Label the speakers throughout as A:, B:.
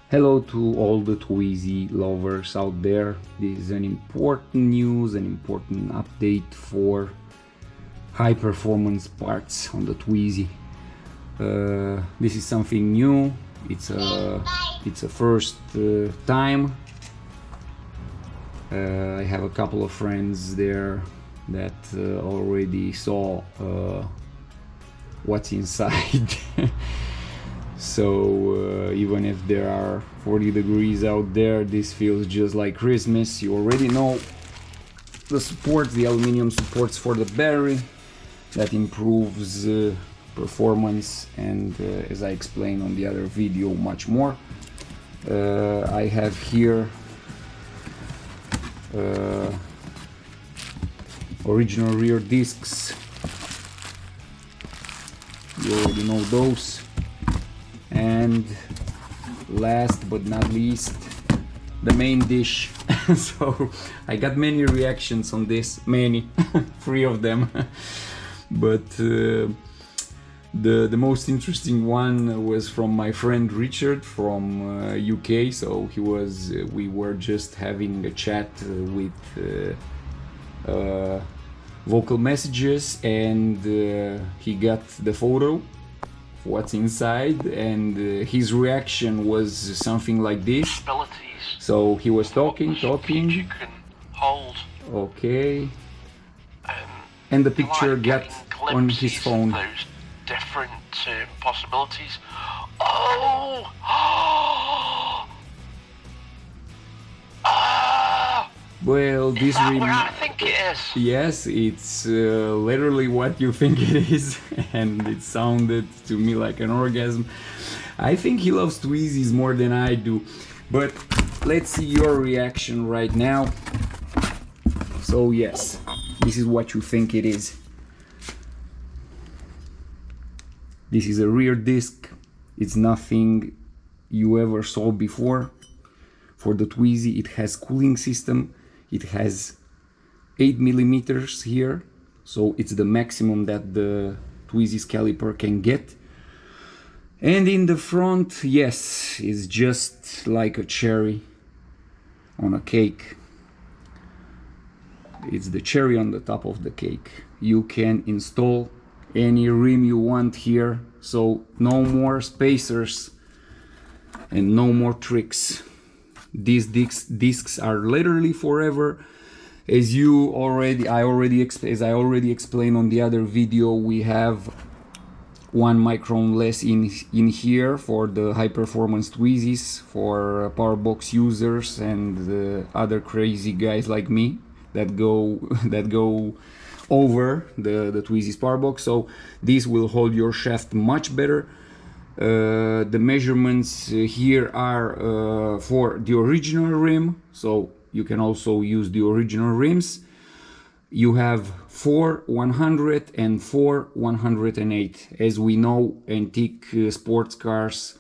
A: Hello to all the Twizy lovers out there. This is an important news, an important update for high performance parts on the Twizy. This is something new. It's a first time. I have a couple of friends there that already saw what's inside. So even if there are 40 degrees out there, this feels just like Christmas. You already know the supports, the aluminum supports for the battery, that improves performance, and as I explained on the other video, much more. I have here original rear discs. You already know those. And last but not least, the main dish. So I got many reactions on this, many, 3 of them. But the most interesting one was from my friend Richard from UK. So we were just having a chat with vocal messages, and he got the photo, what's inside, and his reaction was something like this. So he was talking. You can hold. Okay. And the picture got on his phone.
B: Those different possibilities. Oh!
A: Well, this
B: rim. I think it is.
A: Yes, it's literally what you think it is, and it sounded to me like an orgasm. I think he loves Twizys more than I do, but let's see your reaction right now. So yes, this is what you think it is. This is a rear disc. It's nothing you ever saw before. For the Twizy, it has cooling system. It has 8 millimeters here, so it's the maximum that the Twizy's caliper can get. And in the front, yes, it's just like a cherry on a cake. It's the cherry on the top of the cake. You can install any rim you want here, so no more spacers and no more tricks. These discs are literally forever. As I already explained on the other video, we have 1 micron less in here for the high performance Twizys, for powerbox users and other crazy guys like me that go over the Twizy's powerbox. So this will hold your shaft much better. The measurements here are for the original rim, so you can also use the original rims. You have 4 100 and 4 108. As we know, antique sports cars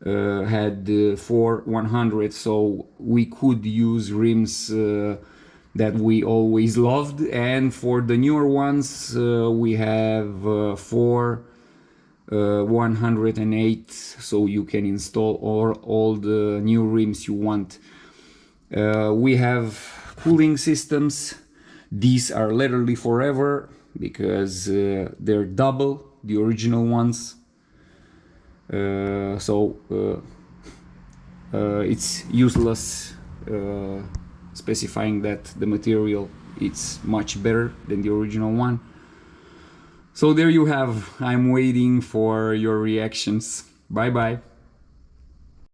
A: had 4 100, so we could use rims that we always loved. And for the newer ones, we have 4 108, so you can install all the new rims you want. We have cooling systems. These are literally forever because they're double the original ones. It's useless specifying that the material is much better than the original one. So there you have. I'm waiting for your reactions. Bye bye.